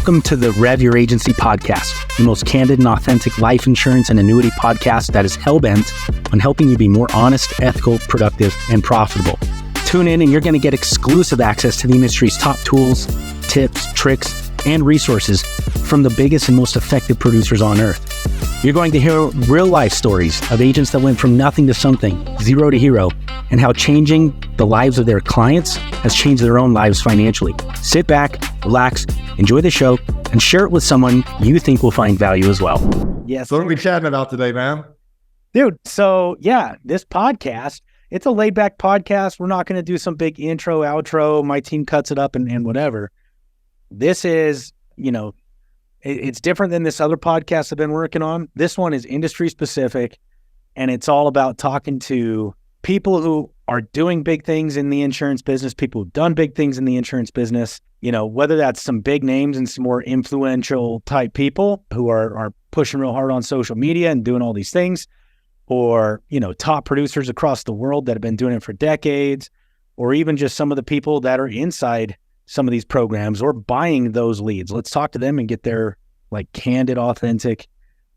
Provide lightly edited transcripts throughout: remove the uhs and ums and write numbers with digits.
Welcome to the REV Your Agency podcast, the most candid and authentic life insurance and annuity podcast that is hell-bent on helping you be more honest, ethical, productive, and profitable. Tune in and you're going to get exclusive access to the industry's top tools, tips, tricks, and resources from the biggest and most effective producers on earth. You're going to hear real-life stories of agents that went from nothing to something, zero to hero, and how changing the lives of their clients has changed their own lives financially. Sit back, relax, enjoy the show, and share it with someone you think will find value as well. Yes. So what are we chatting about today, man? Dude, so yeah, this podcast, it's a laid-back podcast. We're not going to do some big intro, outro. My team cuts it up and whatever. This is, it's different than this other podcast I've been working on. This one is industry specific, and it's all about talking to people who are doing big things in the insurance business, people who've done big things in the insurance business, whether that's some big names and some more influential type people who are pushing real hard on social media and doing all these things, or, top producers across the world that have been doing it for decades, or even just some of the people that are inside some of these programs or buying those leads. Let's talk to them and get their candid, authentic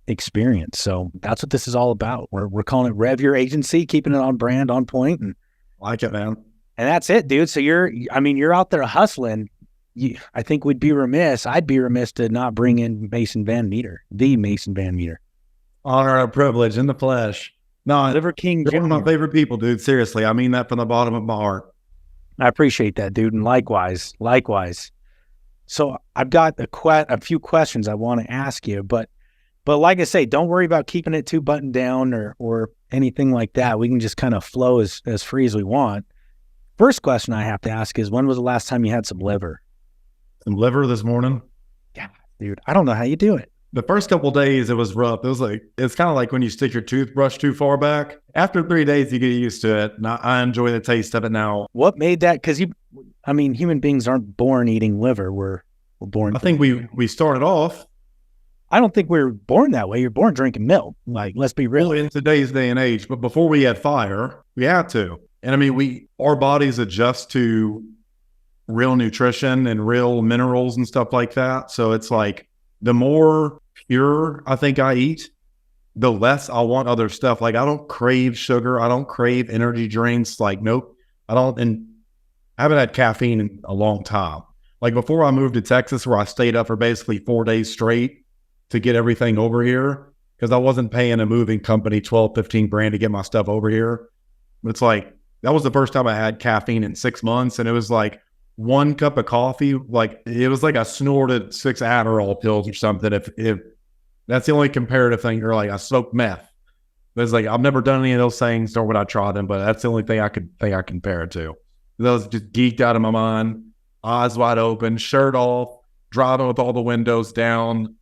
experience. So that's what this is all about. We're calling it REV Your Agency, keeping it on brand, on point. And like it, man. And that's it, dude. So you're out there hustling. I'd be remiss to not bring in Mason VanMeter, the Mason VanMeter. Honor and privilege in the flesh. No, Liver King Jr. You're one of my favorite people, dude. Seriously. I mean that from the bottom of my heart. I appreciate that, dude. And likewise. So I've got a few questions I want to ask you, but like I say, don't worry about keeping it too buttoned down or anything like that. We can just kind of flow as free as we want. First question I have to ask is, when was the last time you had some liver? Some liver this morning? Yeah, dude. I don't know how you do it. The first couple of days, it was rough. It's kind of like when you stick your toothbrush too far back. After 3 days, you get used to it. And I enjoy the taste of it now. What made that? Because human beings aren't born eating liver. We're born. I think we started off. I don't think we were born that way. You're born drinking milk. Let's be real. In today's day and age, but before we had fire, we had to. And our bodies adjust to real nutrition and real minerals and stuff like that. So it's like the more pure I think I eat, the less I want other stuff. I don't crave sugar. I don't crave energy drinks. Nope. I don't. And I haven't had caffeine in a long time. Before I moved to Texas, where I stayed up for basically 4 days straight to get everything over here, because I wasn't paying a moving company 12, 15 grand to get my stuff over here. It's that was the first time I had caffeine in 6 months. And it was one cup of coffee. It was I snorted 6 Adderall pills or something. If that's the only comparative thing, or I smoked meth. But it's I've never done any of those things, nor would I try them, but that's the only thing I compare it to. I was just geeked out of my mind, eyes wide open, shirt off, driving with all the windows down.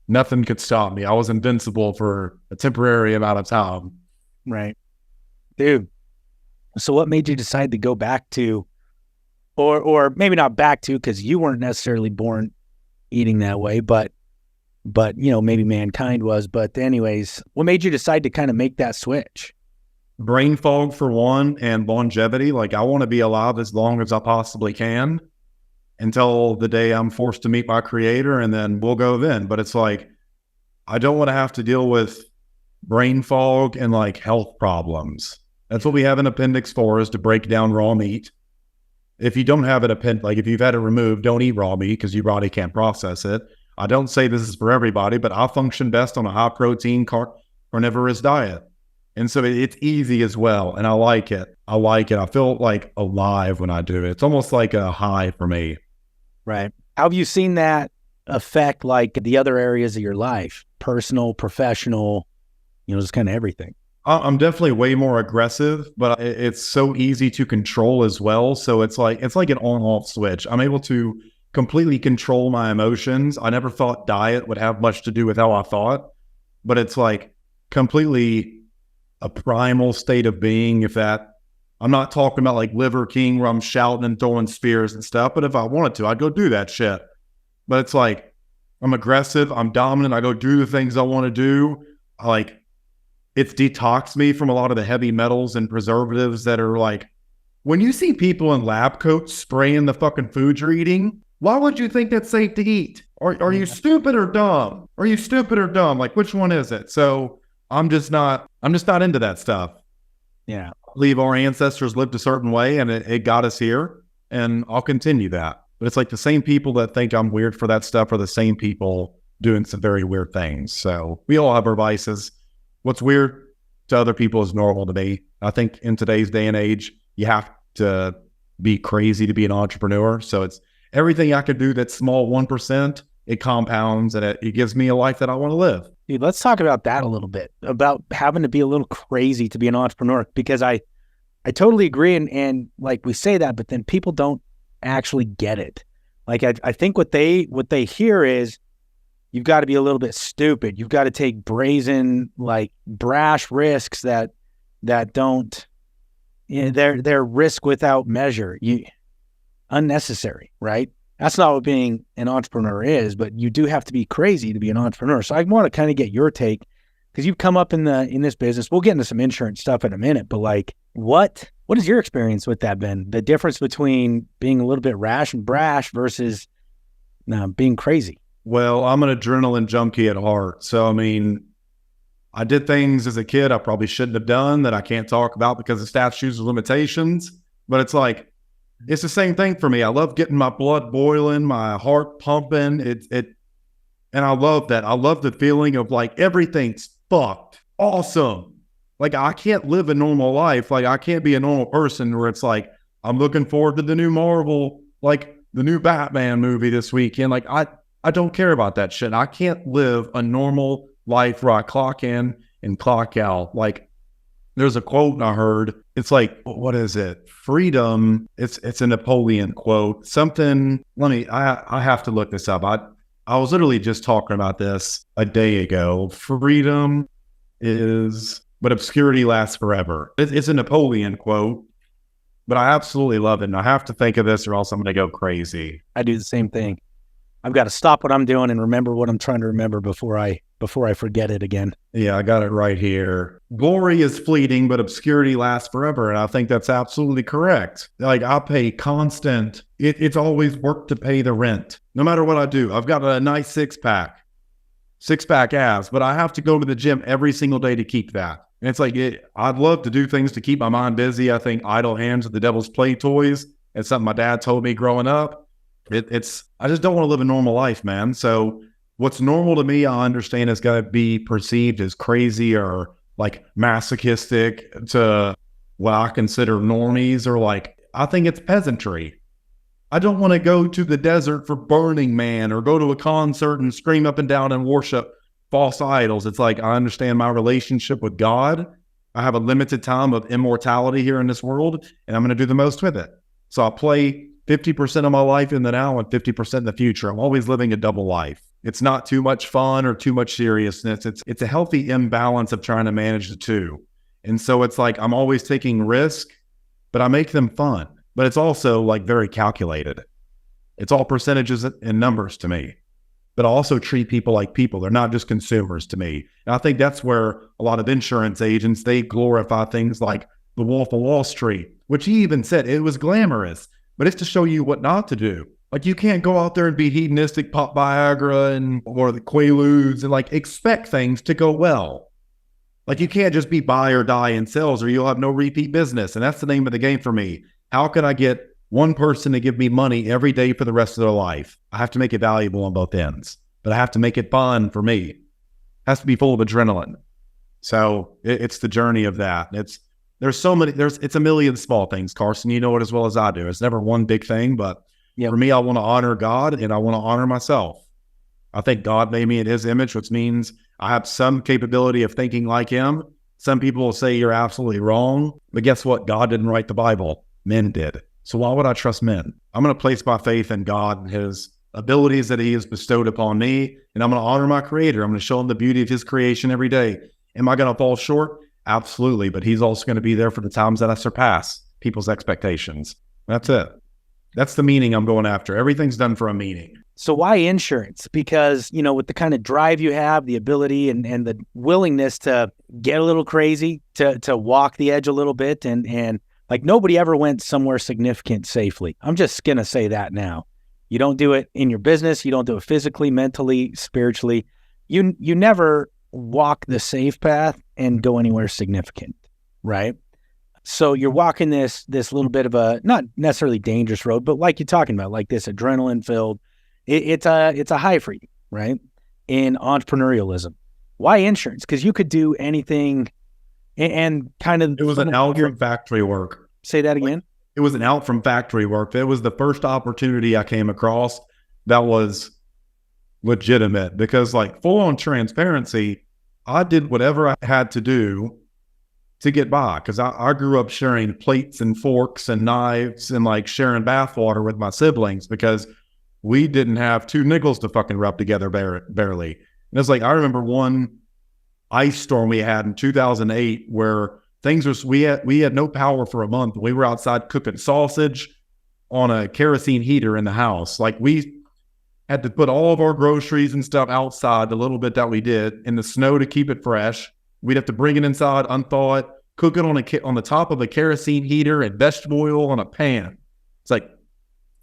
Nothing could stop me. I was invincible for a temporary amount of time. Right. Dude. So what made you decide to go back to, or maybe not back to, because you weren't necessarily born eating that way, but maybe mankind was. But anyways, what made you decide to kind of make that switch? Brain fog for one, and longevity. I want to be alive as long as I possibly can until the day I'm forced to meet my creator, and then we'll go then. But it's I don't want to have to deal with brain fog and health problems. That's what we have an appendix for, is to break down raw meat. If you don't have an appendix, if you've had it removed, don't eat raw meat because your body can't process it. I don't say this is for everybody, but I function best on a high protein carnivorous diet. And so it's easy as well. And I like it. I feel alive when I do it. It's almost like a high for me. Right. How have you seen that affect the other areas of your life? Personal, professional, just kind of everything. I'm definitely way more aggressive, but it's so easy to control as well. So it's like an on-off switch. I'm able to completely control my emotions. I never thought diet would have much to do with how I thought, but it's completely a primal state of being. I'm not talking about Liver King where I'm shouting and throwing spears and stuff, but if I wanted to, I'd go do that shit. But it's I'm aggressive, I'm dominant, I go do the things I want to do. It's detoxed me from a lot of the heavy metals and preservatives that are when you see people in lab coats spraying the fucking food you're eating, Why would you think that's safe to eat? Are you stupid or dumb? Are you stupid or dumb? Like, which one is it? So I'm just not into that stuff. Yeah. I believe our ancestors lived a certain way and it got us here, and I'll continue that. But it's like the same people that think I'm weird for that stuff are the same people doing some very weird things. So we all have our vices. What's weird to other people is normal to me. I think in today's day and age, you have to be crazy to be an entrepreneur. So it's everything I could do that's small 1%, it compounds and it gives me a life that I want to live. Dude, let's talk about that a little bit, about having to be a little crazy to be an entrepreneur, because I totally agree. And like we say that, but then people don't actually get it. Like I think what they hear is you've got to be a little bit stupid. You've got to take brazen, like brash risks that don't, they're risk without measure. Unnecessary, right? That's not what being an entrepreneur is, but you do have to be crazy to be an entrepreneur. So I want to kind of get your take, because you've come up in this business. We'll get into some insurance stuff in a minute, but like, what is your experience with that been? The difference between being a little bit rash and brash versus being crazy? Well, I'm an adrenaline junkie at heart. So, I mean, I did things as a kid I probably shouldn't have done that I can't talk about because of statutes of limitations. But it's like, it's the same thing for me. I love getting my blood boiling, my heart pumping. And I love that. I love the feeling of like everything's fucked. Awesome. Like I can't live a normal life. Like I can't be a normal person where it's like, I'm looking forward to the new Marvel, like the new Batman movie this weekend. Like I don't care about that shit. I can't live a normal life where I clock in and clock out. Like there's a quote I heard. It's like, what is it? Freedom. It's a Napoleon quote. Something. I have to look this up. I was literally just talking about this a day ago. Freedom is, but obscurity lasts forever. It's a Napoleon quote, but I absolutely love it. And I have to think of this or else I'm going to go crazy. I do the same thing. I've got to stop what I'm doing and remember what I'm trying to remember before I forget it again. Yeah, I got it right here. Glory is fleeting, but obscurity lasts forever. And I think that's absolutely correct. Like I pay constant. It's always work to pay the rent. No matter what I do, I've got a nice six pack abs, but I have to go to the gym every single day to keep that. And it's like, I'd love to do things to keep my mind busy. I think idle hands are the devil's play toys. It's something my dad told me growing up. I just don't want to live a normal life, man. So what's normal to me, I understand is going to be perceived as crazy or like masochistic to what I consider normies, or like, I think it's peasantry. I don't want to go to the desert for Burning Man or go to a concert and scream up and down and worship false idols. It's like, I understand my relationship with God. I have a limited time of immortality here in this world, and I'm going to do the most with it. So I play 50% of my life in the now and 50% in the future. I'm always living a double life. It's not too much fun or too much seriousness. It's a healthy imbalance of trying to manage the two. And so it's like, I'm always taking risk, but I make them fun. But it's also like very calculated. It's all percentages and numbers to me. But I also treat people like people. They're not just consumers to me. And I think that's where a lot of insurance agents, they glorify things like the Wolf of Wall Street, which he even said it was glamorous, but it's to show you what not to do. Like you can't go out there and be hedonistic, pop Viagra or the Quaaludes and like expect things to go well. Like you can't just be buy or die in sales or you'll have no repeat business. And that's the name of the game for me. How can I get one person to give me money every day for the rest of their life? I have to make it valuable on both ends, but I have to make it fun for me. It has to be full of adrenaline. So it's the journey of that. It's a million small things, Carson. You know it as well as I do. It's never one big thing, but for me, I want to honor God and I want to honor myself. I think God made me in his image, which means I have some capability of thinking like him. Some people will say you're absolutely wrong, but guess what? God didn't write the Bible. Men did. So why would I trust men? I'm going to place my faith in God and his abilities that he has bestowed upon me, and I'm going to honor my creator. I'm going to show him the beauty of his creation every day. Am I going to fall short? Absolutely. But he's also going to be there for the times that I surpass people's expectations. That's it. That's the meaning I'm going after. Everything's done for a meaning. So why insurance? Because, with the kind of drive you have, the ability and the willingness to get a little crazy, to walk the edge a little bit, and like nobody ever went somewhere significant safely. I'm just going to say that now. You don't do it in your business. You don't do it physically, mentally, spiritually. You never walk the safe path and go anywhere significant, right? So you're walking this little bit of a, not necessarily dangerous road, but like you're talking about, like this adrenaline filled, it's a high for you, right? In entrepreneurialism. Why insurance? Because you could do anything and kind of. It was an out from factory work. Say that again. It was an out from factory work. It was the first opportunity I came across that was legitimate, because like full on transparency, I did whatever I had to do to get by. Cause I grew up sharing plates and forks and knives and like sharing bath water with my siblings because we didn't have two nickels to fucking rub together barely. And it's like, I remember one ice storm we had in 2008 where we had no power for a month. We were outside cooking sausage on a kerosene heater in the house. Like we had to put all of our groceries and stuff outside, the little bit that we did, in the snow to keep it fresh. We'd have to bring it inside, unthaw it, cook it on the top of a kerosene heater and vegetable oil on a pan. It's like,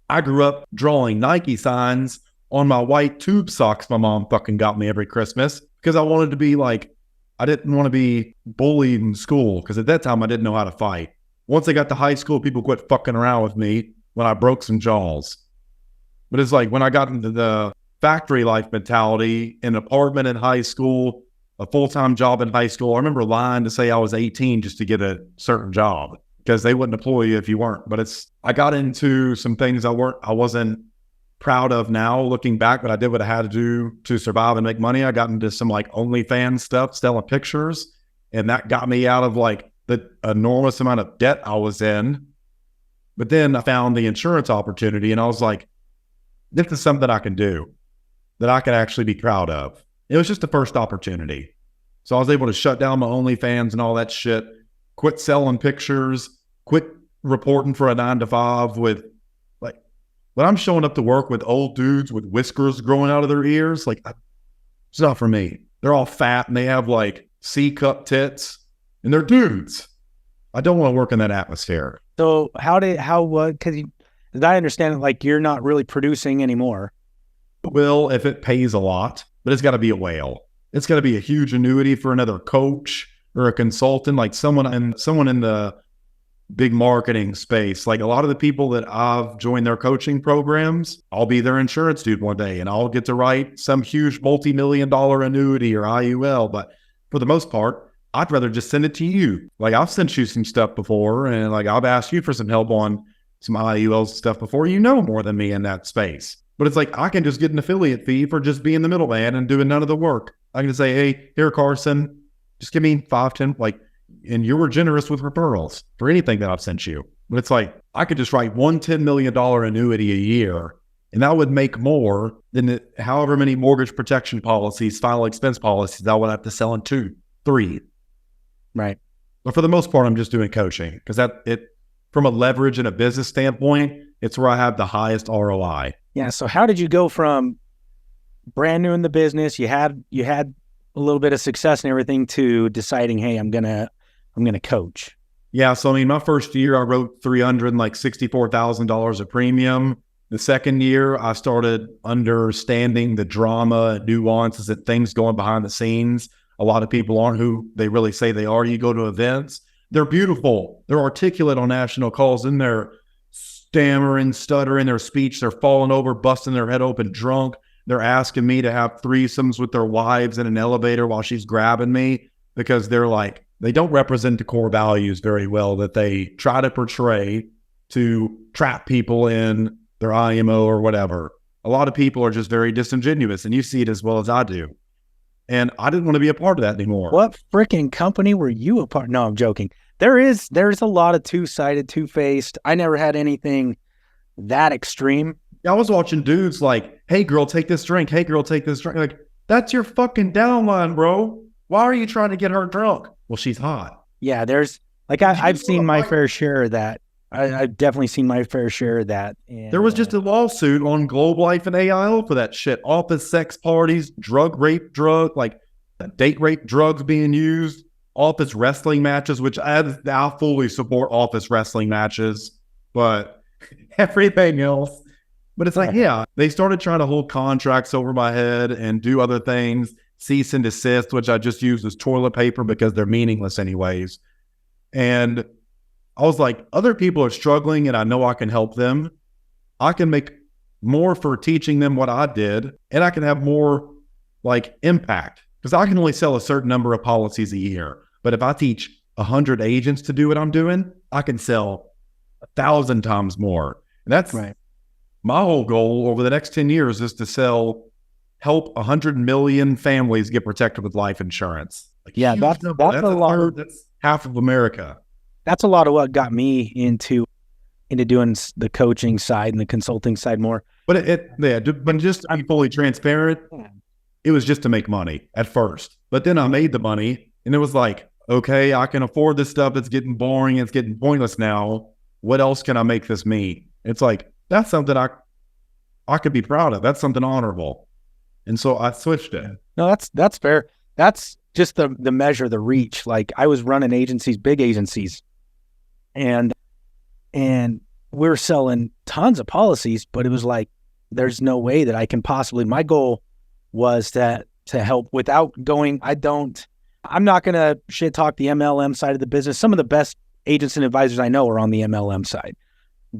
I grew up drawing Nike signs on my white tube socks my mom fucking got me every Christmas because I wanted to be like, I didn't want to be bullied in school because at that time I didn't know how to fight. Once I got to high school, people quit fucking around with me when I broke some jaws. But it's like when I got into the factory life mentality, an apartment in high school, a full-time job in high school. I remember lying to say I was 18 just to get a certain job because they wouldn't employ you if you weren't. But I got into some things I wasn't proud of now looking back, but I did what I had to do to survive and make money. I got into some like OnlyFans stuff, selling pictures, and that got me out of like the enormous amount of debt I was in. But then I found the insurance opportunity and I was like, this is something I can do that I can actually be proud of. It was just the first opportunity. So I was able to shut down my OnlyFans and all that shit, quit selling pictures, quit reporting for a 9-to-5 with like, when I'm showing up to work with old dudes with whiskers growing out of their ears, like, it's not for me. They're all fat and they have like C-cup tits and they're dudes. I don't want to work in that atmosphere. So because as I understand it, like you're not really producing anymore. Will, if it pays a lot, but it's got to be a whale. It's got to be a huge annuity for another coach or a consultant, like someone in the big marketing space. Like a lot of the people that I've joined their coaching programs, I'll be their insurance dude one day and I'll get to write some huge multi-million-dollar annuity or IUL. But for the most part, I'd rather just send it to you. Like I've sent you some stuff before and like I've asked you for some help on some IULs and stuff before. You know more than me in that space. But it's like, I can just get an affiliate fee for just being the middleman and doing none of the work. I can just say, hey, here, Carson, just give me 5, 10, like, and you were generous with referrals for anything that I've sent you. But it's like, I could just write one $10 million annuity a year, and that would make more than however many mortgage protection policies, final expense policies I would have to sell in 2, 3. Right. But for the most part, I'm just doing coaching because from a leverage and a business standpoint, it's where I have the highest ROI. Yeah. So how did you go from brand new in the business, you had a little bit of success and everything, to deciding, hey, I'm gonna coach? Yeah. So I mean, my first year I wrote $364,000 of premium. The second year I started understanding the drama and nuances and things going behind the scenes. A lot of people aren't who they really say they are. You go to events, they're beautiful, they're articulate on national calls, and they're stammering, stuttering their speech. They're falling over, busting their head open, drunk. They're asking me to have threesomes with their wives in an elevator while she's grabbing me because they're like, they don't represent the core values very well that they try to portray to trap people in their IMO or whatever. A lot of people are just very disingenuous, and you see it as well as I do. And I didn't want to be a part of that anymore. What freaking company were you a part? No, I'm joking. There's a lot of two-sided, two-faced. I never had anything that extreme. I was watching dudes like, hey girl, take this drink. Hey girl, take this drink. Like, that's your fucking downline, bro. Why are you trying to get her drunk? Well, she's hot. Yeah, there's like, I've seen my fair share of that. I've definitely seen my fair share of that. And, there was just a lawsuit on Globe Life and AIL for that shit. Office sex parties, like date rape drugs being used, office wrestling matches, which I fully support office wrestling matches, but everything else But it's like, yeah, they started trying to hold contracts over my head and do other things, cease and desist, which I just use as toilet paper because they're meaningless anyways. And I was like, other people are struggling and I know I can help them. I can make more for teaching them what I did, and I can have more like impact because I can only sell a certain number of policies a year. But if I teach 100 agents to do what I'm doing, I can sell 1,000 times more. And that's right. My whole goal over the next 10 years is to help 100 million families get protected with life insurance. Like, yeah, that's a lot. That's half of America. That's a lot of what got me into doing the coaching side and the consulting side more. But but just to be fully transparent, it was just to make money at first. But then I made the money, and it was like, okay, I can afford this stuff that's getting boring, it's getting pointless now. What else can I make this mean? It's like, that's something I could be proud of. That's something honorable. And so I switched it. No, that's fair. That's just the measure, the reach. Like, I was running agencies, big agencies, and we're selling tons of policies, but it was like, there's no way that I can possibly, my goal was to help without going, I'm not going to shit talk the MLM side of the business. Some of the best agents and advisors I know are on the MLM side,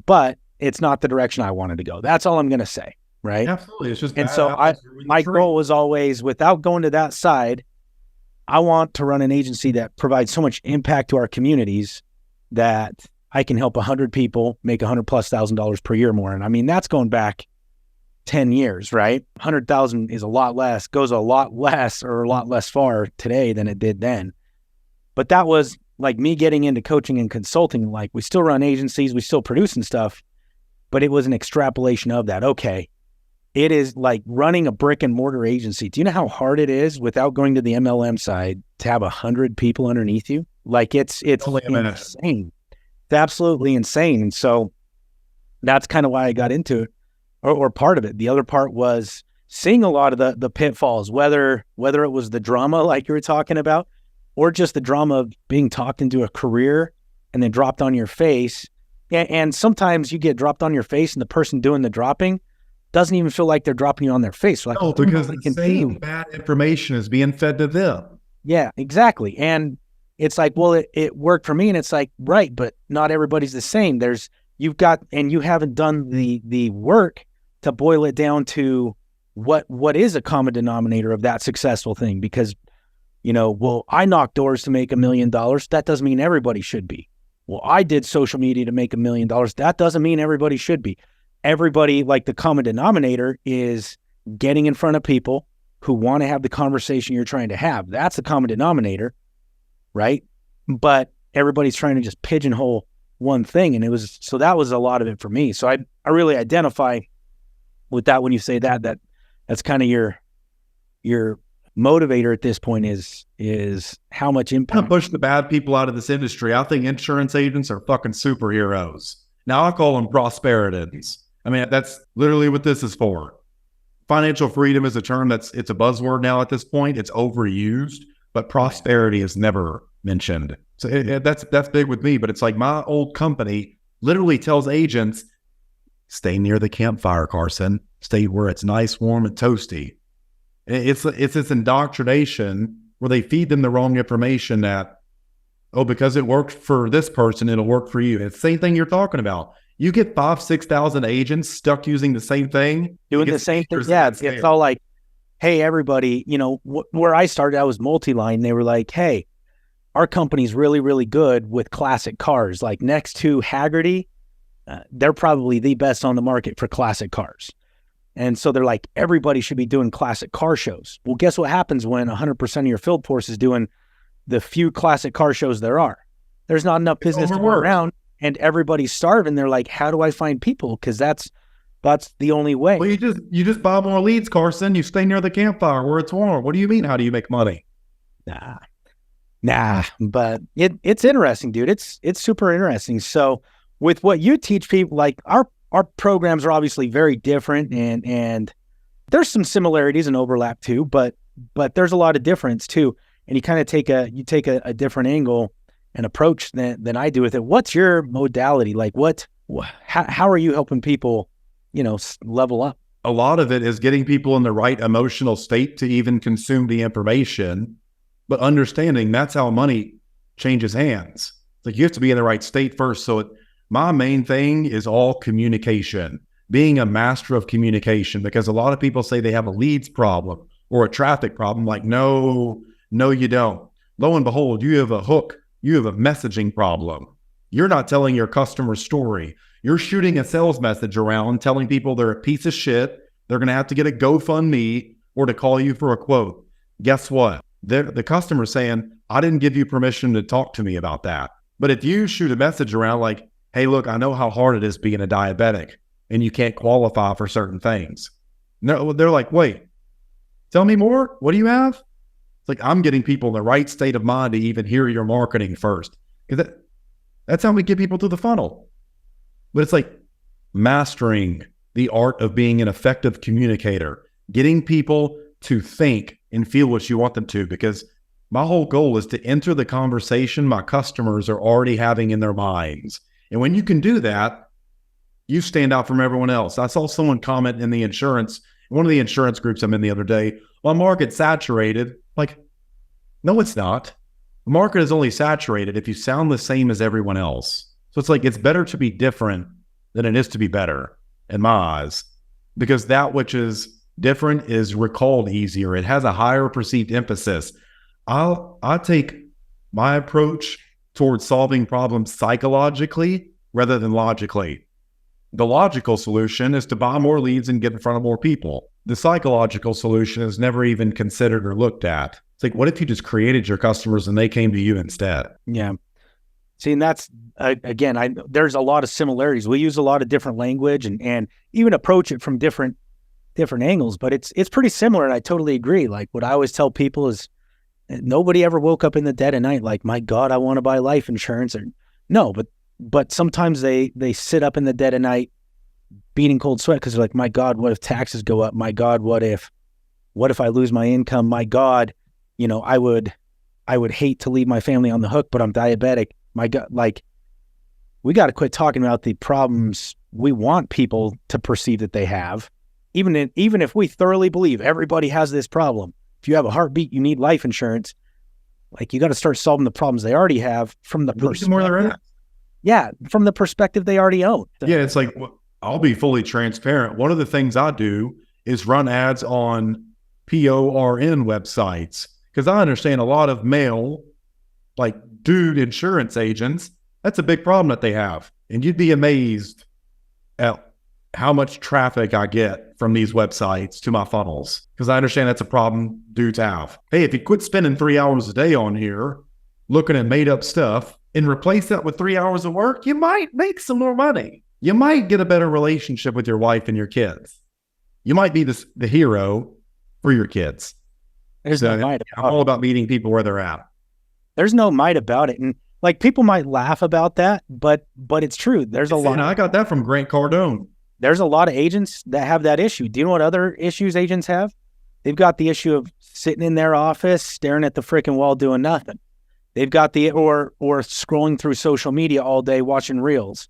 but it's not the direction I wanted to go. That's all I'm going to say. Right. Absolutely. It's just, and so my goal was always, without going to that side, I want to run an agency that provides so much impact to our communities that I can help 100 people make $100,000+ per year more. And I mean, that's going back 10 years, right? 100,000 is a lot less, goes a lot less or a lot less far today than it did then. But that was like me getting into coaching and consulting. Like, we still run agencies, we still produce and stuff, but it was an extrapolation of that. Okay. It is like running a brick and mortar agency. Do you know how hard it is without going to the MLM side to have 100 people underneath you? Like, it's insane. It's absolutely insane. And so that's kind of why I got into it, or part of it. The other part was seeing a lot of the pitfalls, whether it was the drama like you were talking about, or just the drama of being talked into a career and then dropped on your face. And sometimes you get dropped on your face and the person doing the dropping doesn't even feel like they're dropping you on their face. Like, no, because the same bad information is being fed to them. Yeah, exactly. And it's like, well, it worked for me. And it's like, right, but not everybody's the same. You haven't done the work to boil it down to what is a common denominator of that successful thing. Because, well, I knocked doors to make $1 million. That doesn't mean everybody should be. Well, I did social media to make $1 million. That doesn't mean everybody should be. Everybody, like, the common denominator is getting in front of people who want to have the conversation you're trying to have. That's the common denominator, right? But everybody's trying to just pigeonhole one thing. And so that was a lot of it for me. So I really identify with that when you say that's kind of your motivator at this point is how much impact. Push the bad people out of this industry. I think insurance agents are fucking superheroes. Now I call them prosperities. I mean, that's literally what this is for. Financial freedom is a term it's a buzzword now at this point. It's overused, but prosperity is never mentioned. So that's big with me. But it's like, my old company literally tells agents, stay near the campfire, Carson. Stay where it's nice, warm, and toasty. It's this indoctrination where they feed them the wrong information that, because it worked for this person, it'll work for you. It's the same thing you're talking about. You get 5,000-6,000 agents stuck using the same thing. Doing the same thing. Yeah, it's all like, hey, everybody, where I started, I was multi-line. They were like, hey, our company's really, really good with classic cars. Like, next to Haggerty, they're probably the best on the market for classic cars. And so they're like, everybody should be doing classic car shows. Well, guess what happens when 100% of your field force is doing the few classic car shows there are? There's not enough business to go around, and everybody's starving. They're like, how do I find people? Because that's the only way. Well, you just buy more leads, Carson. You stay near the campfire where it's warm. What do you mean? How do you make money? Nah. But it's interesting, dude. It's super interesting. So with what you teach people, like, our programs are obviously very different, and there's some similarities and overlap too, but there's a lot of difference too. And you kind of take a different angle and approach than I do with it. What's your modality? Like, how are you helping people level up. A lot of it is getting people in the right emotional state to even consume the information, but understanding that's how money changes hands. It's like you have to be in the right state first. So my main thing is all communication, being a master of communication, because a lot of people say they have a leads problem or a traffic problem. Like, no, you don't. Lo and behold, you have a hook. You have a messaging problem. You're not telling your customer's story. You're shooting a sales message around telling people they're a piece of shit. They're going to have to get a GoFundMe or to call you for a quote. Guess what? The customer's saying, I didn't give you permission to talk to me about that. But if you shoot a message around like, hey, look, I know how hard it is being a diabetic and you can't qualify for certain things. No, they're like, wait, tell me more. What do you have? It's like, I'm getting people in the right state of mind to even hear your marketing first. Because that's how we get people through the funnel. But it's like mastering the art of being an effective communicator, getting people to think and feel what you want them to, because my whole goal is to enter the conversation my customers are already having in their minds. And when you can do that, you stand out from everyone else. I saw someone comment in one of the insurance groups I'm in the other day, well, market's saturated. Like, no, it's not. The market is only saturated if you sound the same as everyone else. So it's like, it's better to be different than it is to be better in my eyes, because that which is different is recalled easier. It has a higher perceived emphasis. I take my approach towards solving problems psychologically rather than logically. The logical solution is to buy more leads and get in front of more people. The psychological solution is never even considered or looked at. It's like, what if you just created your customers and they came to you instead? Yeah. See, and that's, again, there's a lot of similarities. We use a lot of different language and even approach it from different angles, but it's pretty similar. And I totally agree. Like, what I always tell people is nobody ever woke up in the dead of night like, my God, I want to buy life insurance. Or no, but sometimes they sit up in the dead of night beating cold sweat because they're like, my God, what if taxes go up? My God, what if I lose my income? My God, I would hate to leave my family on the hook, but I'm diabetic. My God, like, we got to quit talking about the problems we want people to perceive that they have. Even if we thoroughly believe everybody has this problem, if you have a heartbeat, you need life insurance. Like, you got to start solving the problems they already have from the perspective. Yeah, from the perspective they already own. Yeah, it's like, I'll be fully transparent. One of the things I do is run ads on PORN websites, because I understand a lot of male, like, dude insurance agents, that's a big problem that they have. And you'd be amazed at how much traffic I get from these websites to my funnels, because I understand that's a problem dudes have. Hey, if you quit spending 3 hours a day on here looking at made up stuff and replace that with 3 hours of work, you might make some more money. You might get a better relationship with your wife and your kids. You might be the hero for your kids. There's no might about I'm all about meeting people where they're at. There's no might about it. And like, people might laugh about that, but it's true. There's a lot. I got that from Grant Cardone. There's a lot of agents that have that issue. Do you know what other issues agents have? They've got the issue of sitting in their office, staring at the freaking wall, doing nothing. They've got or scrolling through social media all day, watching reels,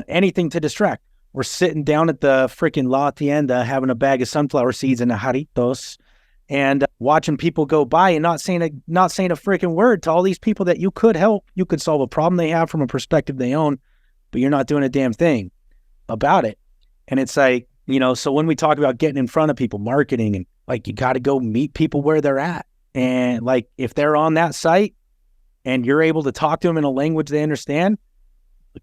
anything to distract. We're sitting down at the freaking La Tienda, having a bag of sunflower seeds and a jarritos, and watching people go by and not saying a freaking word to all these people that you could help. You could solve a problem they have from a perspective they own, but you're not doing a damn thing about it. And it's like, so when we talk about getting in front of people, marketing, and like, you got to go meet people where they're at. And like, if they're on that site and you're able to talk to them in a language they understand,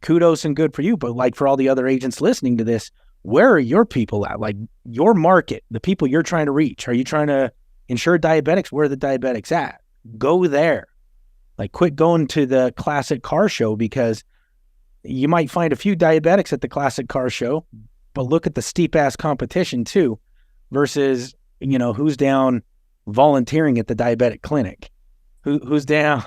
kudos and good for you. But like, for all the other agents listening to this, where are your people at? Like, your market, the people you're trying to reach. Are you trying to insure diabetics? Where are the diabetics at? Go there. Like, quit going to the classic car show, because you might find a few diabetics at the classic car show, but look at the steep ass competition too, versus, who's down volunteering at the diabetic clinic, who's down,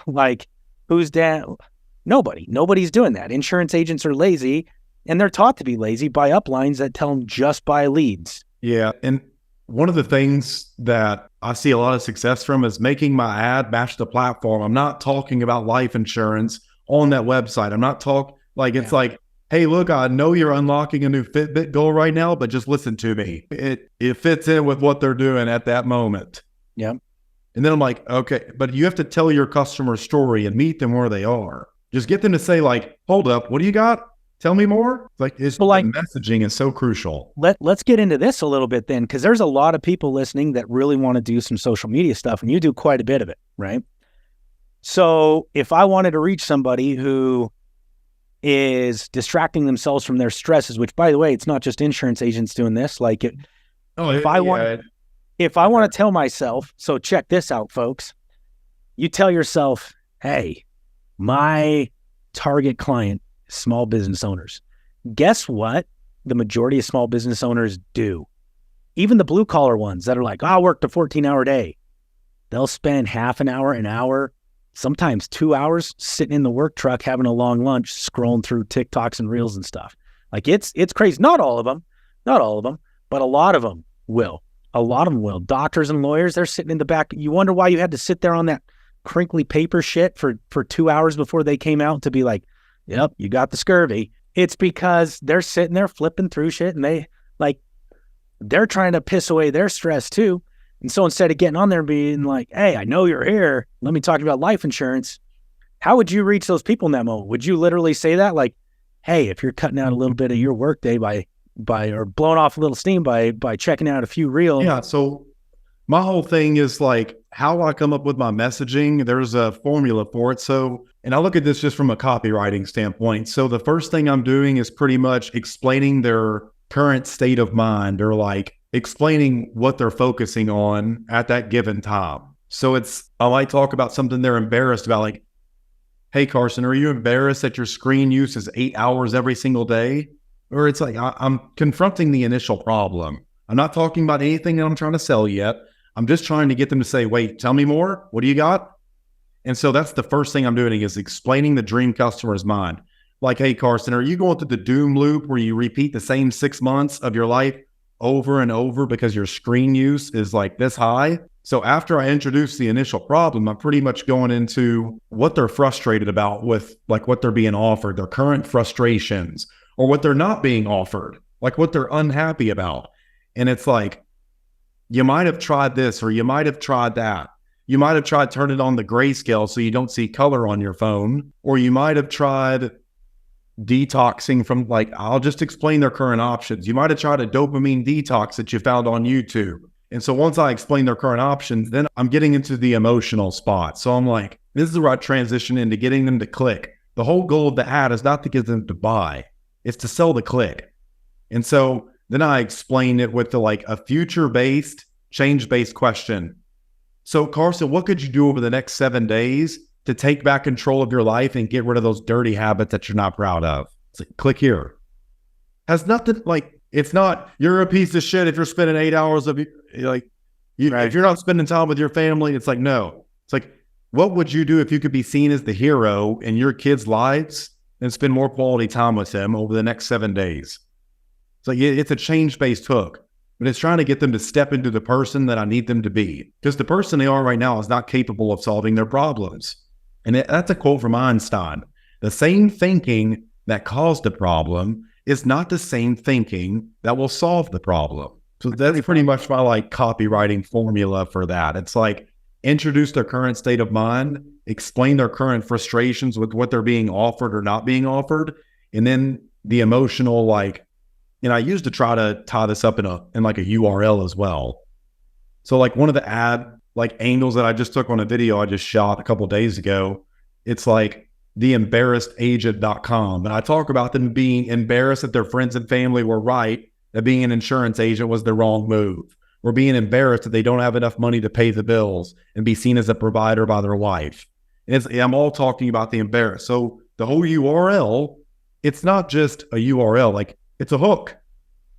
nobody's doing that. Insurance agents are lazy, and they're taught to be lazy by uplines that tell them just buy leads. Yeah. And one of the things that I see a lot of success from is making my ad match the platform. I'm not talking about life insurance on that website. I'm not like, it's like, hey, look, I know you're unlocking a new Fitbit goal right now, but just listen to me. It fits in with what they're doing at that moment. Yeah. And then I'm like, okay, but you have to tell your customer story and meet them where they are. Just get them to say like, hold up, what do you got? Tell me more. Like, the messaging is so crucial. Let's get into this a little bit then, because there's a lot of people listening that really want to do some social media stuff, and you do quite a bit of it, right? So if I wanted to reach somebody who is distracting themselves from their stresses, which, by the way, it's not just insurance agents doing this. Like, if I want to tell myself, so check this out, folks. You tell yourself, hey, my target client, small business owners. Guess what? The majority of small business owners do. Even the blue collar ones that are like, I worked a 14-hour day. They'll spend half an hour, sometimes 2 hours sitting in the work truck, having a long lunch, scrolling through TikToks and reels and stuff. Like, it's crazy. Not all of them, but a lot of them will. A lot of them will. Doctors and lawyers, they're sitting in the back. You wonder why you had to sit there on that crinkly paper shit for 2 hours before they came out to be like, yep, you got the scurvy. It's because they're sitting there flipping through shit, and they're trying to piss away their stress too. And so instead of getting on there and being like, hey, I know you're here, let me talk about life insurance. How would you reach those people in that moment? Would you literally say that? Like, hey, if you're cutting out a little bit of your workday by or blowing off a little steam by checking out a few reels. Yeah. So my whole thing is like how I come up with my messaging. There's a formula for it. So, and I look at this just from a copywriting standpoint. So the first thing I'm doing is pretty much explaining their current state of mind, or like explaining what they're focusing on at that given time. So I might talk about something they're embarrassed about, like, hey, Carson, are you embarrassed that your screen use is 8 hours every single day? Or it's like, I'm confronting the initial problem. I'm not talking about anything that I'm trying to sell yet. I'm just trying to get them to say, wait, tell me more. What do you got? And so that's the first thing I'm doing, is explaining the dream customer's mind. Like, hey, Carson, are you going through the doom loop where you repeat the same 6 months of your life over and over because your screen use is like this high? So after I introduce the initial problem, I'm pretty much going into what they're frustrated about with like what they're being offered, their current frustrations, or what they're not being offered, like what they're unhappy about. And it's like, you might have tried this, or you might have tried that. You might have tried turning on the grayscale so you don't see color on your phone, or you might have tried detoxing from, like, I'll just explain their current options. You might have tried a dopamine detox that you found on YouTube. And so once I explain their current options, then I'm getting into the emotional spot. So I'm like, this is where I transition into getting them to click. The whole goal of the ad is not to get them to buy. It's to sell the click. And so then I explain it with a future-based, change-based question. So Carson, what could you do over the next 7 days to take back control of your life and get rid of those dirty habits that you're not proud of? It's like, click here. Has nothing, like, it's not, you're a piece of shit if you're spending 8 hours of, like, if you're not spending time with your family. It's like, no. It's like, what would you do if you could be seen as the hero in your kids' lives and spend more quality time with them over the next 7 days? It's like, it's a change-based hook, but it's trying to get them to step into the person that I need them to be, because the person they are right now is not capable of solving their problems. And that's a quote from Einstein. The same thinking that caused the problem is not the same thinking that will solve the problem. So that's pretty much my copywriting formula for that. It's like, introduce their current state of mind, explain their current frustrations with what they're being offered or not being offered, and then the emotional, I used to try to tie this up in a URL as well. So one of the ad angles that I just took on a video I just shot a couple of days ago, it's like theembarrassedagent.com. And I talk about them being embarrassed that their friends and family were right, that being an insurance agent was the wrong move. Or being embarrassed that they don't have enough money to pay the bills and be seen as a provider by their wife. And I'm all talking about the embarrassed. So the whole URL, it's not just a URL, it's a hook.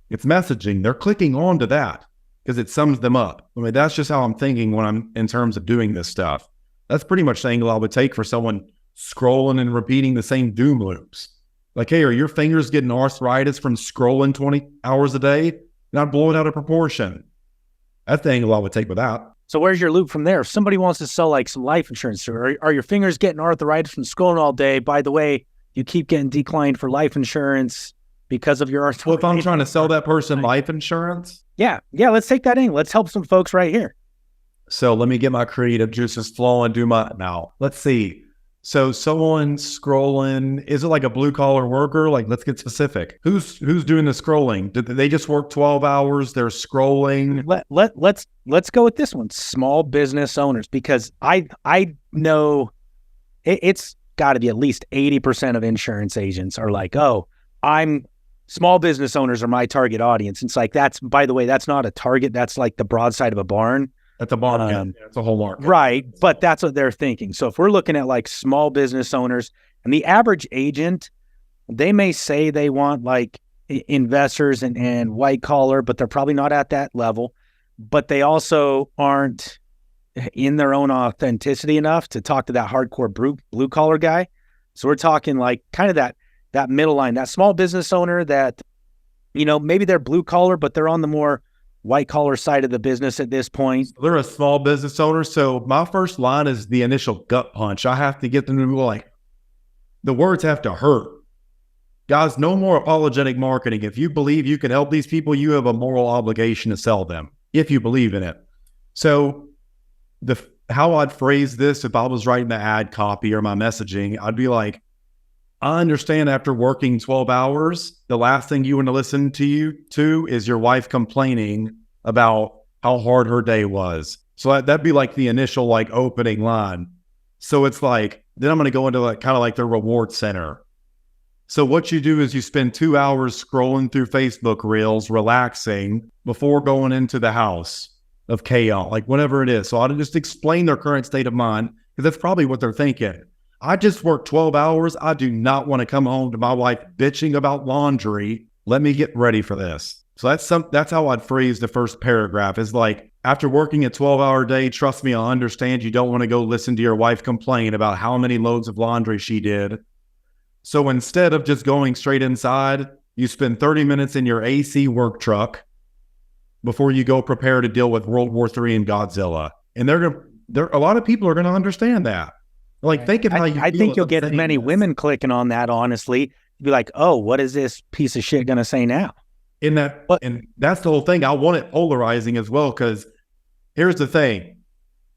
It's messaging. They're clicking onto that because it sums them up. I mean, that's just how I'm thinking when I'm in terms of doing this stuff. That's pretty much the angle I would take for someone scrolling and repeating the same doom loops. Like, hey, are your fingers getting arthritis from scrolling 20 hours a day? Not blow it out of proportion. That's the angle I would take with that. So where's your loop from there? If somebody wants to sell some life insurance, or are your fingers getting arthritis from scrolling all day? By the way, do you keep getting declined for life insurance because of your arthritis. Well, if I'm trying to sell that person life insurance. Yeah. Let's take that in. Let's help some folks right here. So let me get my creative juices flowing, now. Let's see. So someone's scrolling, is it like a blue collar worker? Like, let's get specific. Who's doing the scrolling? Did they just work 12 hours? They're scrolling. Let's go with this one. Small business owners, because I know it's got to be at least 80% of insurance agents are like, oh, small business owners are my target audience. It's like, by the way, that's not a target. That's like the broadside of a barn. At the barn, it's a whole market. Right. But that's what they're thinking. So if we're looking at like small business owners, and the average agent, they may say they want like investors and white collar, but they're probably not at that level. But they also aren't in their own authenticity enough to talk to that hardcore blue collar guy. So we're talking like kind of that middle line, that small business owner that, maybe they're blue collar, but they're on the more white collar side of the business at this point. They're a small business owner. So my first line is the initial gut punch. I have to get them to be like, the words have to hurt. Guys, no more apologetic marketing. If you believe you can help these people, you have a moral obligation to sell them if you believe in it. So how I'd phrase this if I was writing the ad copy or my messaging, I'd be like, I understand after working 12 hours, the last thing you want to listen to is your wife complaining about how hard her day was. So that'd be like the initial like opening line. So it's like, then I'm going to go into like kind of like the reward center. So what you do is you spend 2 hours scrolling through Facebook Reels, relaxing before going into the house of chaos, like whatever it is. So I'll just explain their current state of mind, because that's probably what they're thinking. I just worked 12 hours. I do not want to come home to my wife bitching about laundry. Let me get ready for this. So that's how I'd phrase the first paragraph, is like, after working a 12-hour day, trust me, I understand you don't want to go listen to your wife complain about how many loads of laundry she did. So instead of just going straight inside, you spend 30 minutes in your AC work truck before you go prepare to deal with World War III and Godzilla. And a lot of people are going to understand that. Like, think of how you I think you'll get many women clicking on that, honestly. You'd be like, oh, what is this piece of shit going to say now? And that's the whole thing. I want it polarizing as well, because here's the thing.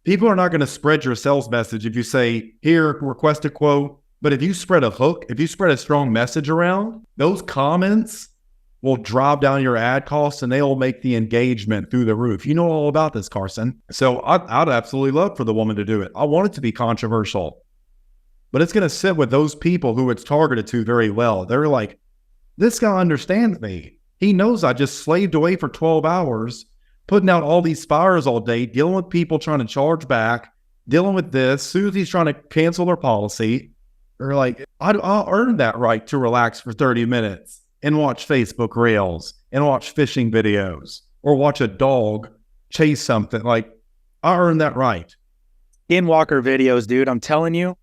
People are not going to spread your sales message if you say, here, request a quote. But if you spread a hook, if you spread a strong message around, those comments will drive down your ad costs and they'll make the engagement through the roof. You know all about this, Carson. So I'd absolutely love for the woman to do it. I want it to be controversial, but it's going to sit with those people who it's targeted to very well. They're like, this guy understands me. He knows I just slaved away for 12 hours, putting out all these fires all day, dealing with people trying to charge back, dealing with this. Susie's trying to cancel their policy. They're like, I'll earn that right to relax for 30 minutes. And watch Facebook Reels and watch fishing videos or watch a dog chase something. Like, I earned that right. Skinwalker videos, dude. I'm telling you.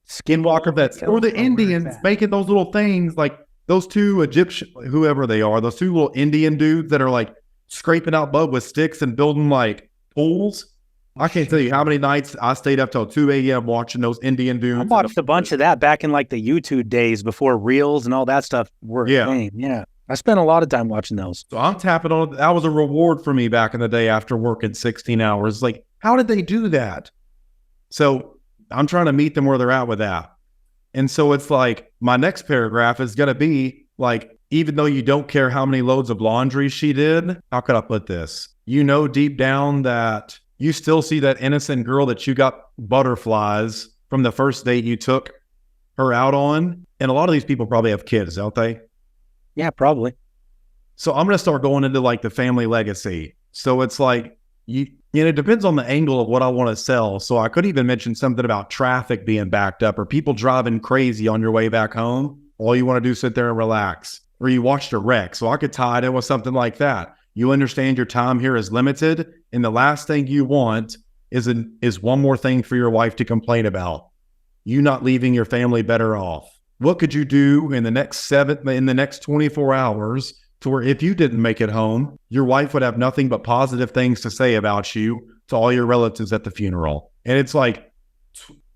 Skinwalker vets. Or the Indians making those little things, like those two Egyptian, whoever they are, those two little Indian dudes that are like scraping out mud with sticks and building like pools. I can't tell you how many nights I stayed up till 2 a.m. watching those Indian dudes. I watched a bunch of that back in like the YouTube days before Reels and all that stuff were a thing. Yeah. I spent a lot of time watching those. So I'm tapping on it. That was a reward for me back in the day after working 16 hours. Like, how did they do that? So I'm trying to meet them where they're at with that. And so it's like, my next paragraph is going to be like, even though you don't care how many loads of laundry she did, how could I put this? You know deep down that you still see that innocent girl that you got butterflies from the first date you took her out on. And a lot of these people probably have kids, don't they? Yeah, probably. So I'm going to start going into like the family legacy. So it's like, it depends on the angle of what I want to sell. So I could even mention something about traffic being backed up or people driving crazy on your way back home. All you want to do is sit there and relax. Or you watched a wreck. So I could tie it in with something like that. You understand your time here is limited, and the last thing you want is one more thing for your wife to complain about. You not leaving your family better off. What could you do in the next 24 hours to where if you didn't make it home, your wife would have nothing but positive things to say about you to all your relatives at the funeral? And it's like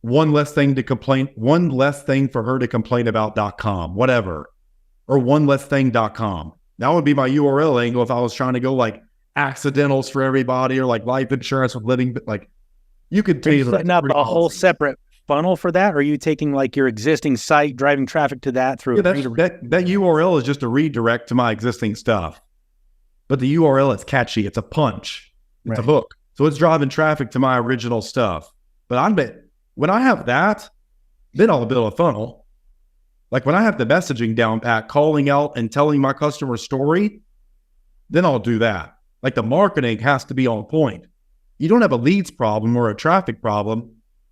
one less thing for her to complain about.com, whatever, or one less thing.com. That would be my URL angle if I was trying to go like accidentals for everybody or like life insurance with living, like you could tailor setting up a whole separate funnel for that, or are you taking like your existing site, driving traffic to that through that URL is just a redirect to my existing stuff. But the URL is catchy, it's a punch, it's a hook. So it's driving traffic to my original stuff. But when I have that, then I'll build a funnel. Like when I have the messaging down pat, calling out and telling my customer story, then I'll do that. Like the marketing has to be on point. You don't have a leads problem or a traffic problem.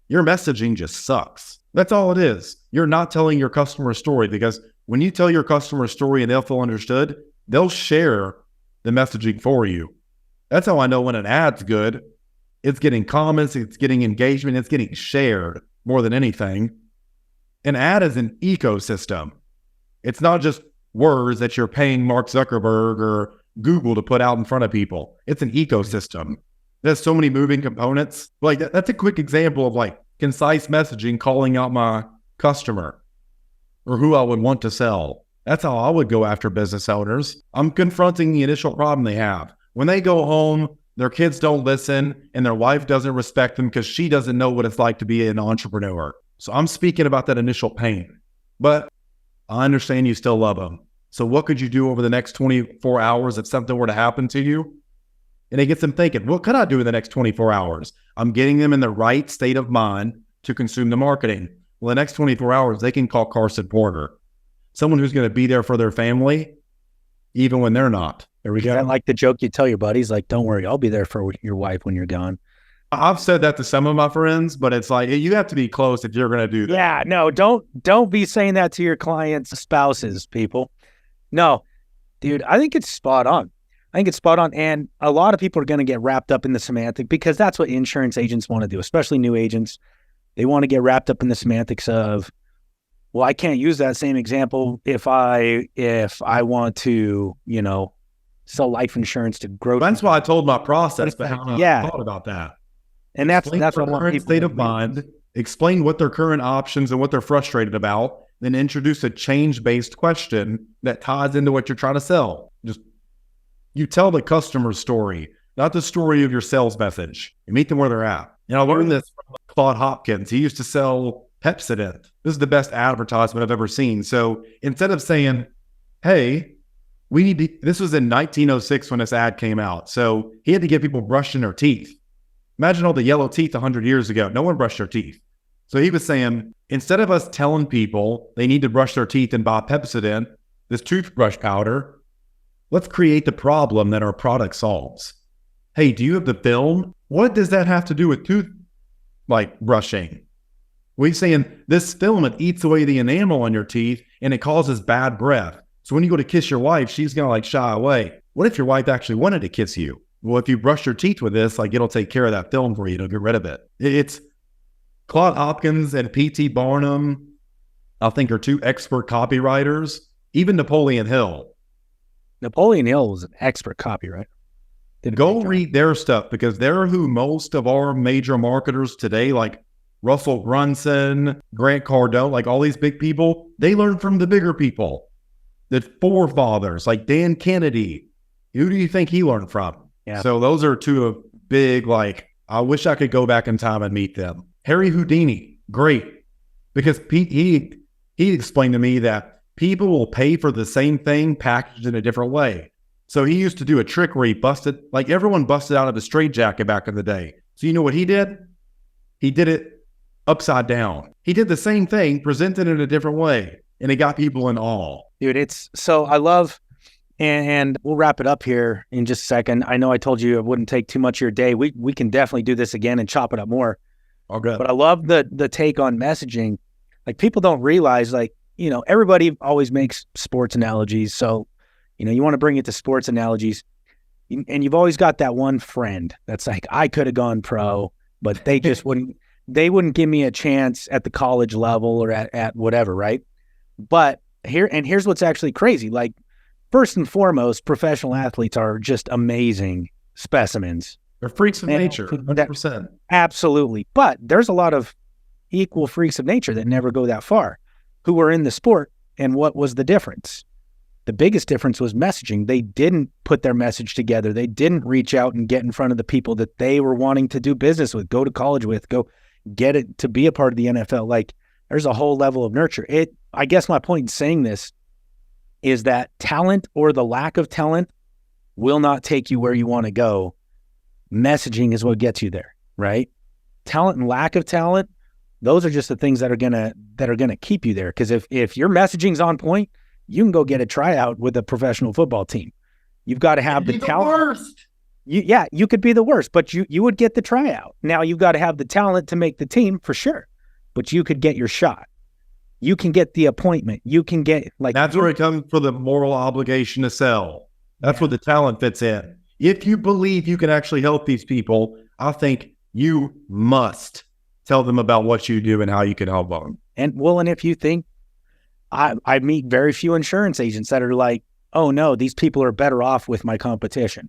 Your messaging just sucks. That's all it is. You're not telling your customer story, because when you tell your customer story and they'll feel understood, they'll share the messaging for you. That's how I know when an ad's good. It's getting comments, it's getting engagement, it's getting shared more than anything. An ad is an ecosystem. It's not just words that you're paying Mark Zuckerberg or Google to put out in front of people. It's an ecosystem. There's so many moving components. Like that's a quick example of like concise messaging, calling out my customer or who I would want to sell. That's how I would go after business owners. I'm confronting the initial problem they have. When they go home, their kids don't listen and their wife doesn't respect them because she doesn't know what it's like to be an entrepreneur. So I'm speaking about that initial pain, but I understand you still love them. So what could you do over the next 24 hours if something were to happen to you? And it gets them thinking, what could I do in the next 24 hours? I'm getting them in the right state of mind to consume the marketing. Well, the next 24 hours, they can call Carson Porter, someone who's going to be there for their family, even when they're not. There we go. I like the joke you tell your buddies, like, don't worry, I'll be there for your wife when you're gone. I've said that to some of my friends, but it's like, you have to be close if you're going to do that. Yeah, no, don't be saying that to your clients' spouses, people. No, dude, I think it's spot on. And a lot of people are going to get wrapped up in the semantic because that's what insurance agents want to do, especially new agents. They want to get wrapped up in the semantics of, well, I can't use that same example if I want to, sell life insurance to grow. That's why I told my process, but how I thought about that. And that's what I want people state of mind, explain what their current options and what they're frustrated about, then introduce a change-based question that ties into what you're trying to sell. Just you tell the customer story, not the story of your sales message. You meet them where they're at. And I learned this from Claude Hopkins. He used to sell Pepsodent. This is the best advertisement I've ever seen. So instead of saying, hey, this was in 1906 when this ad came out. So he had to get people brushing their teeth. Imagine all the yellow teeth 100 years ago. No one brushed their teeth. So he was saying, instead of us telling people they need to brush their teeth and buy Pepsodent, this toothbrush powder, let's create the problem that our product solves. Hey, do you have the film? What does that have to do with brushing? We're saying this film, it eats away the enamel on your teeth and it causes bad breath. So when you go to kiss your wife, she's going to shy away. What if your wife actually wanted to kiss you? Well, if you brush your teeth with this, it'll take care of that film for you. It'll get rid of it. It's Claude Hopkins and P.T. Barnum, I think, are two expert copywriters. Even Napoleon Hill. Napoleon Hill was an expert copywriter. Go read their stuff because they're who most of our major marketers today, like Russell Brunson, Grant Cardone, all these big people, they learn from the bigger people. The forefathers, like Dan Kennedy. Who do you think he learned from? Yeah. So those are two of big, I wish I could go back in time and meet them. Harry Houdini, great. Because he explained to me that people will pay for the same thing packaged in a different way. So he used to do a trick where he busted, everyone busted out of a straitjacket back in the day. So you know what he did? He did it upside down. He did the same thing, presented it in a different way, and it got people in awe. Dude, I love, and we'll wrap it up here in just a second. I know I told you it wouldn't take too much of your day. We can definitely do this again and chop it up more. All good. But I love the take on messaging. People don't realize, everybody always makes sports analogies. So, you want to bring it to sports analogies. And you've always got that one friend that's like, I could have gone pro, but they just wouldn't give me a chance at the college level or at whatever, right? But here's what's actually crazy. First and foremost, professional athletes are just amazing specimens. They're freaks of nature, 100%. Absolutely. But there's a lot of equal freaks of nature that never go that far, who were in the sport. And what was the difference? The biggest difference was messaging. They didn't put their message together. They didn't reach out and get in front of the people that they were wanting to do business with, go to college with, go get it to be a part of the NFL. Like, there's a whole level of nurture. I guess my point in saying this is that talent or the lack of talent will not take you where you want to go. Messaging is what gets you there, right? Talent and lack of talent, those are just the things that are gonna keep you there. Because if your messaging's on point, you can go get a tryout with a professional football team. You've got to have the talent. Worst. You could be the worst, but you would get the tryout. Now you've got to have the talent to make the team for sure, but you could get your shot. You can get the appointment. You can get that's where it comes for the moral obligation to sell. That's where the talent fits in. If you believe you can actually help these people, I think you must tell them about what you do and how you can help them. And if you think, I meet very few insurance agents that are like, oh no, these people are better off with my competition.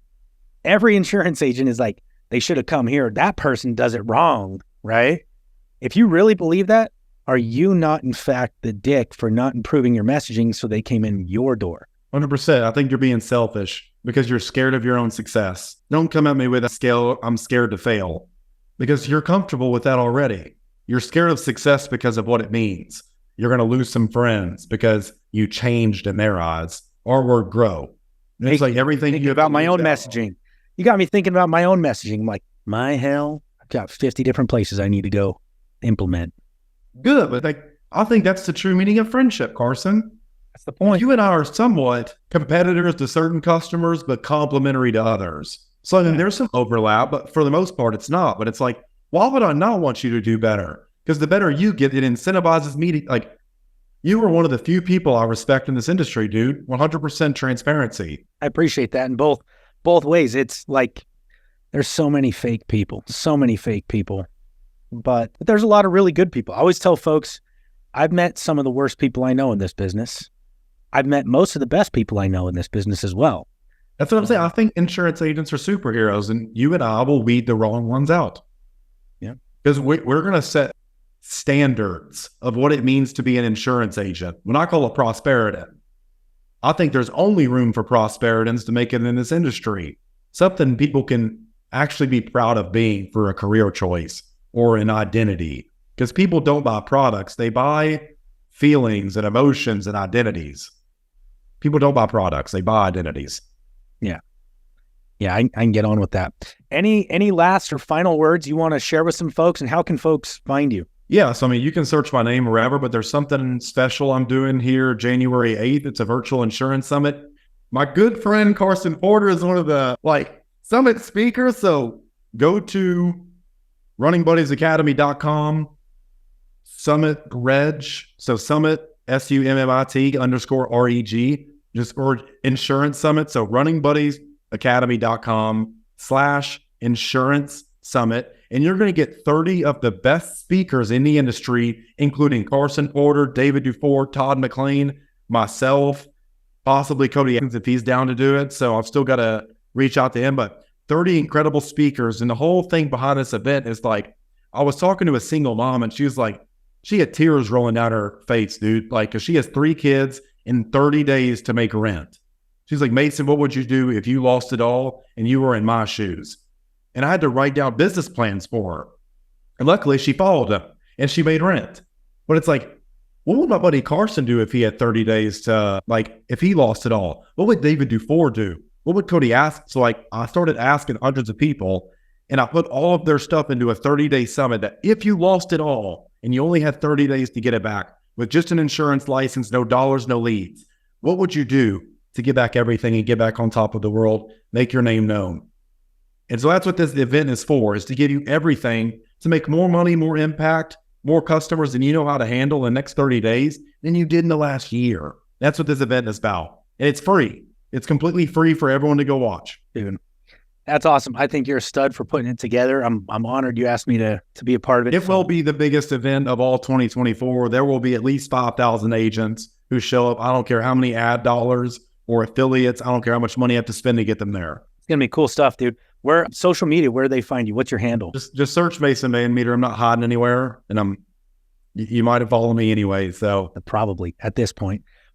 Every insurance agent is like, they should have come here. That person does it wrong, right? If you really believe that, are you not in fact the dick for not improving your messaging so they came in your door? 100%. I think you're being selfish because you're scared of your own success. Don't come at me with a scale, I'm scared to fail, because you're comfortable with that already. You're scared of success because of what it means. You're going to lose some friends because you changed in their eyes. Our word grow. And it's like everything you about my own messaging. You got me thinking about my own messaging. I'm like, my hell, I've got 50 different places I need to go implement. Good, but I think that's the true meaning of friendship, Carson. That's the point. You and I are somewhat competitors to certain customers, but complementary to others. So then there's some overlap, but for the most part, it's not. But it's like, why would I not want you to do better? Because the better you get, it incentivizes me to, like, you are one of the few people I respect in this industry, dude. 100% transparency. I appreciate that in both ways. It's like, there's so many fake people, but there's a lot of really good people. I always tell folks, I've met some of the worst people I know in this business. I've met most of the best people I know in this business as well. That's what I'm saying. I think insurance agents are superheroes, and you and I will weed the wrong ones out. Yeah. Because we're going to set standards of what it means to be an insurance agent. When I call a prosperitan, I think there's only room for prosperitans to make it in this industry. Something people can actually be proud of being for a career choice or an identity. Because people don't buy products, they buy feelings and emotions and identities. People don't buy products, they buy identities. Yeah, I can get on with that. Any last or final words you want to share with some folks, and how can folks find you? Yeah, so I mean, you can search my name wherever, but there's something special I'm doing here January 8th. It's a virtual insurance summit. My good friend Carson Porter is one of the summit speakers. So go to runningbuddiesacademy.com, summit reg. So summit, SUMMIT_REG, just or insurance summit. So runningbuddiesaccademy.com/insurance summit. And you're going to get 30 of the best speakers in the industry, including Carson Porter, David Dufour, Todd McLean, myself, possibly Cody Evans if he's down to do it. So I've still got to reach out to him, but 30 incredible speakers. And the whole thing behind this event is like, I was talking to a single mom and she was like, she had tears rolling down her face, dude. Like, cause she has 3 kids in 30 days to make rent. She's like, Mason, what would you do if you lost it all and you were in my shoes? And I had to write down business plans for her. And luckily she followed them and she made rent. But it's like, what would my buddy Carson do if he had 30 days to, if he lost it all? What would David Dufour do? What would Cody ask? So I started asking hundreds of people and I put all of their stuff into a 30-day summit that if you lost it all and you only had 30 days to get it back with just an insurance license, no dollars, no leads, what would you do to get back everything and get back on top of the world, make your name known? And so that's what this event is for, is to give you everything to make more money, more impact, more customers than you know how to handle in the next 30 days than you did in the last year. That's what this event is about. And it's free. It's completely free for everyone to go watch. Dude, that's awesome. I think you're a stud for putting it together. I'm honored you asked me to be a part of it. It will be the biggest event of all 2024. There will be at least 5,000 agents who show up. I don't care how many ad dollars or affiliates. I don't care how much money you have to spend to get them there. It's going to be cool stuff, dude. Where social media, where do they find you? What's your handle? Just search Mason VanMeter. I'm not hiding anywhere. And I'm You might have followed me anyway. So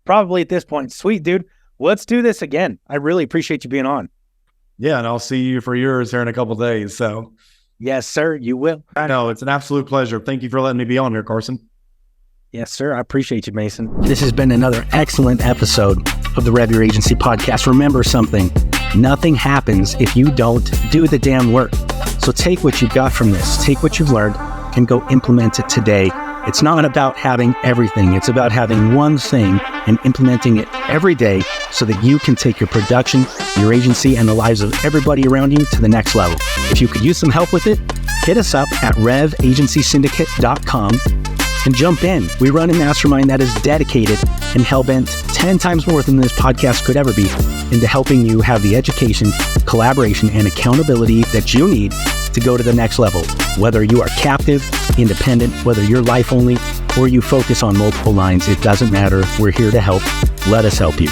Probably at this point. Sweet, dude. Let's do this again. I really appreciate you being on. yeah, and I'll see you for yours here in a couple of days. So Yes, sir. You will. no, it's an absolute pleasure. Thank you for letting me be on here, Carson. Yes, sir. I appreciate you, Mason. This has been another excellent episode of the Rev Your Agency podcast. Remember something, nothing happens if you don't do the damn work. So take what you've got from this, take what you've learned, and go implement it today. It's not about having everything. It's about having one thing and implementing it every day so that you can take your production, your agency, and the lives of everybody around you to the next level. If you could use some help with it, hit us up at revagencysyndicate.com and jump in. We run a mastermind that is dedicated and hell-bent 10 times more than this podcast could ever be into helping you have the education, collaboration, and accountability that you need to go to the next level. Whether you are captive, independent, whether you're life only, or you focus on multiple lines, it doesn't matter. We're here to help. Let us help you.